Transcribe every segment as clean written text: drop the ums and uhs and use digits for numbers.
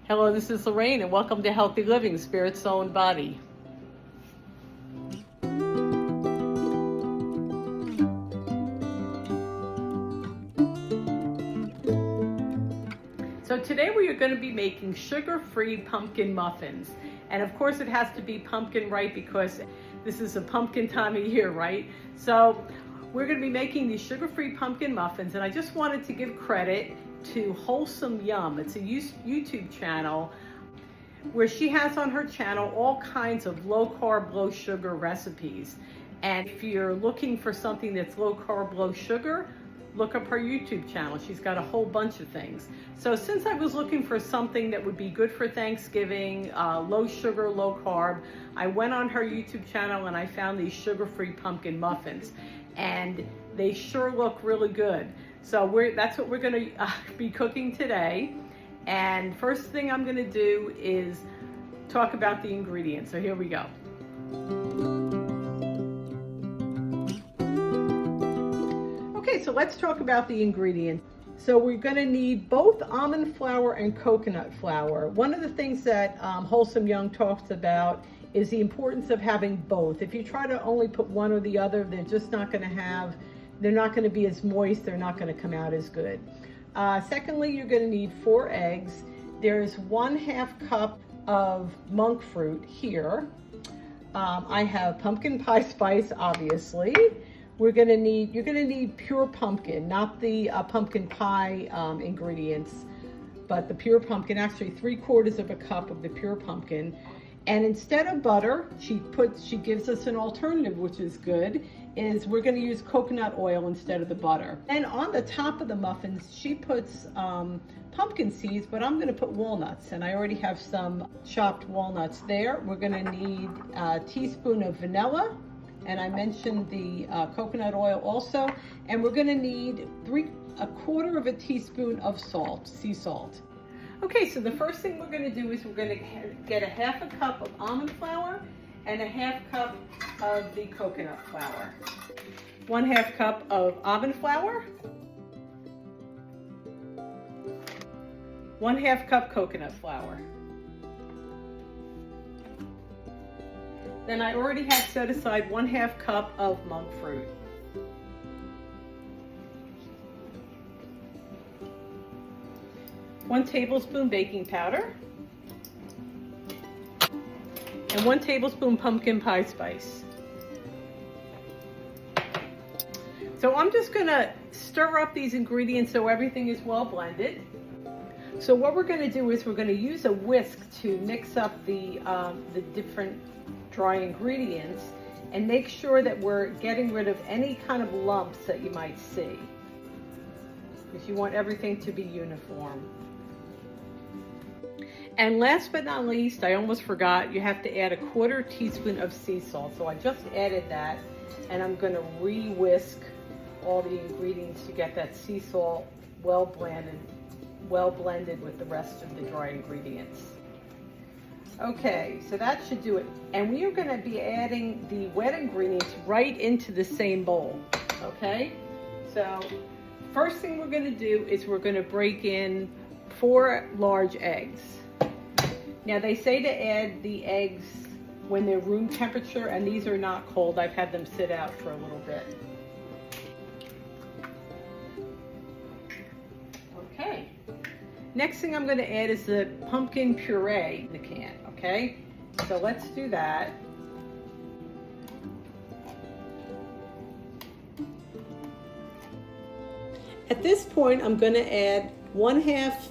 Hello, this is Lorraine, and welcome to Healthy Living, Spirit, Soul, and Body. So today we are going to be making sugar-free pumpkin muffins. And of course it has to be pumpkin right because this is a pumpkin time of year, right? So we're going to be making these sugar-free pumpkin muffins, and I just wanted to give credit to Wholesome Yum. It's a YouTube channel where she has on her channel all kinds of low carb, low sugar recipes. And if you're looking for something that's low carb, low sugar, look up her YouTube channel. She's got a whole bunch of things. So since I was looking for something that would be good for Thanksgiving, low sugar, low carb, I went on her YouTube channel and I found these sugar-free pumpkin muffins. And they sure look really good. So that's what we're gonna be cooking today. And first thing I'm gonna do is talk about the ingredients. So here we go. Okay, so let's talk about the ingredients. So we're gonna need both almond flour and coconut flour. One of the things that Wholesome Young talks about is the importance of having both. If you try to only put one or the other, they're just not they're not gonna be as moist, they're not gonna come out as good. Secondly, you're gonna need 4 eggs. There's 1/2 cup of monk fruit here. I have pumpkin pie spice, obviously. You're gonna need pure pumpkin, not the pumpkin pie ingredients, but the pure pumpkin, actually 3/4 of a cup of the pure pumpkin. And instead of butter, she gives us an alternative, which is good, is we're gonna use coconut oil instead of the butter. And on the top of the muffins, she puts pumpkin seeds, but I'm gonna put walnuts, and I already have some chopped walnuts there. We're gonna need a teaspoon of vanilla, and I mentioned the coconut oil also, and we're gonna need 1/4 of a teaspoon of salt, sea salt. Okay, so the first thing we're gonna do is we're gonna get 1/2 cup of almond flour and 1/2 cup of the coconut flour. 1/2 cup of almond flour, 1/2 cup coconut flour. Then I already have set aside 1/2 cup of monk fruit. 1 tablespoon baking powder, and 1 tablespoon pumpkin pie spice. So I'm just gonna stir up these ingredients so everything is well blended. So what we're gonna do is we're gonna use a whisk to mix up the different dry ingredients and make sure that we're getting rid of any kind of lumps that you might see, because you want everything to be uniform. And last but not least, I almost forgot, you have to add 1/4 teaspoon of sea salt. So I just added that, and I'm gonna re-whisk all the ingredients to get that sea salt well blended with the rest of the dry ingredients. Okay, so that should do it. And we are gonna be adding the wet ingredients right into the same bowl, okay? So first thing we're gonna do is we're gonna break in 4 large eggs. Now they say to add the eggs when they're room temperature, and these are not cold. I've had them sit out for a little bit. Okay. Next thing I'm gonna add is the pumpkin puree in the can, okay? So let's do that. At this point, I'm gonna add 1/2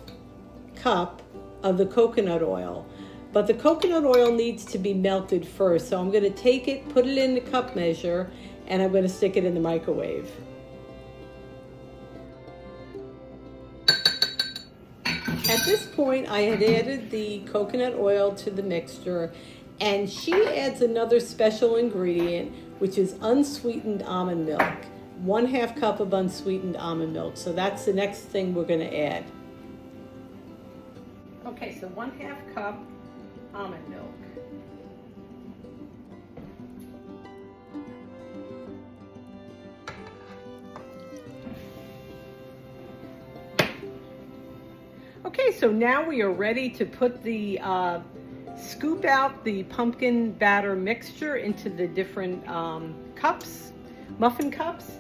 cup of the coconut oil, but the coconut oil needs to be melted first. So I'm gonna take it, put it in the cup measure, and I'm gonna stick it in the microwave. At this point, I had added the coconut oil to the mixture, and she adds another special ingredient, which is unsweetened almond milk. 1/2 cup of unsweetened almond milk. So that's the next thing we're gonna add. Okay, so 1/2 cup almond milk. Okay, so so now we are ready to put the scoop out the pumpkin batter mixture into the different cups, muffin cups.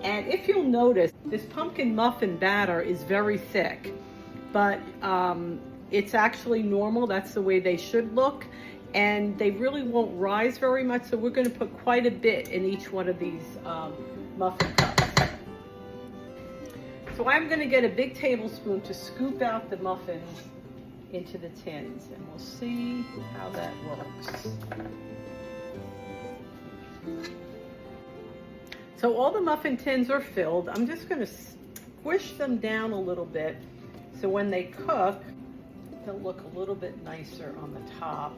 And if you'll notice, this pumpkin muffin batter is very thick, but it's actually normal. That's the way they should look. And they really won't rise very much. So we're going to put quite a bit in each one of these muffin cups. So I'm going to get a big tablespoon to scoop out the muffins into the tins, and we'll see how that works. So all the muffin tins are filled. I'm just going to squish them down a little bit so when they cook, they'll look a little bit nicer on the top.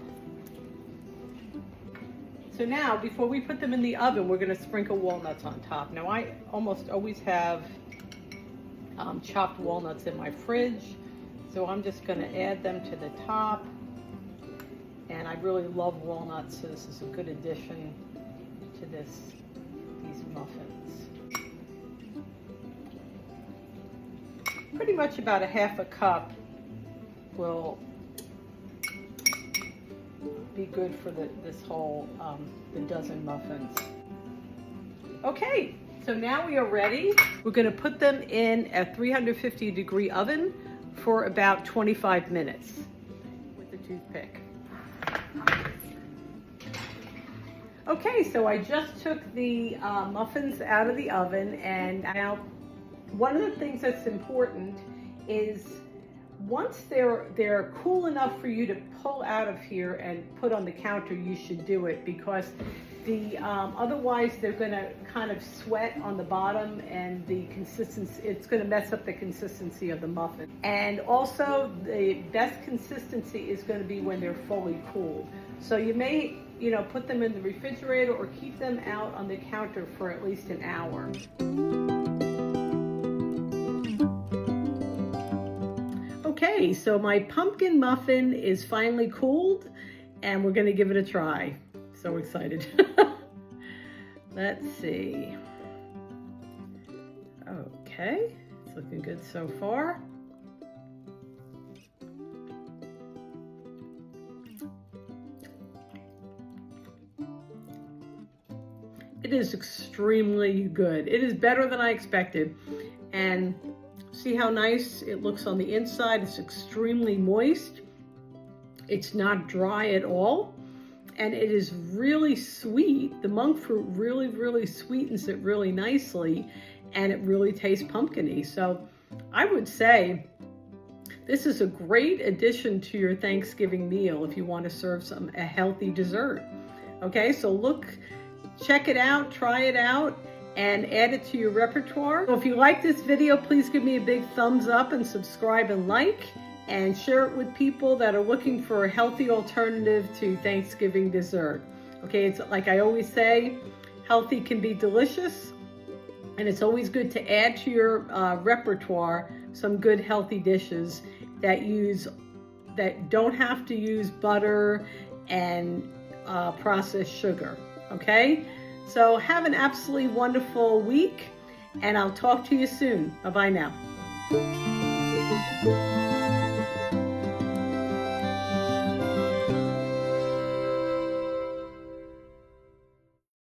So now, before we put them in the oven, we're going to sprinkle walnuts on top. Now, I almost always have chopped walnuts in my fridge, so I'm just going to add them to the top. And I really love walnuts, so this is a good addition to these muffins. Pretty much about a half a cup will be good for this whole the dozen muffins. Okay, so now we are ready. We're going to put them in a 350-degree oven for about 25 minutes with the toothpick. Okay, so I just took the muffins out of the oven, and now one of the things that's important is once they're cool enough for you to pull out of here and put on the counter, you should do it, because otherwise they're going to kind of sweat on the bottom, and the consistency, it's going to mess up the consistency of the muffin. And also the best consistency is going to be when they're fully cooled. So you may, put them in the refrigerator or keep them out on the counter for at least an hour. Okay, so my pumpkin muffin is finally cooled, and we're going to give it a try. So excited. Let's see. Okay, it's looking good so far. It is extremely good. It is better than I expected. And see how nice it looks on the inside. It's extremely moist. It's not dry at all. And it is really sweet. The monk fruit really, really sweetens it really nicely. And it really tastes pumpkin-y. So I would say this is a great addition to your Thanksgiving meal if you want to serve a healthy dessert. Okay, so check it out, try it out, and add it to your repertoire. So if you like this video, please give me a big thumbs up and subscribe and like, and share it with people that are looking for a healthy alternative to Thanksgiving dessert. Okay, it's like I always say, healthy can be delicious, and it's always good to add to your repertoire some good healthy dishes that don't have to use butter and processed sugar. Okay, so have an absolutely wonderful week, and I'll talk to you soon. Bye-bye now.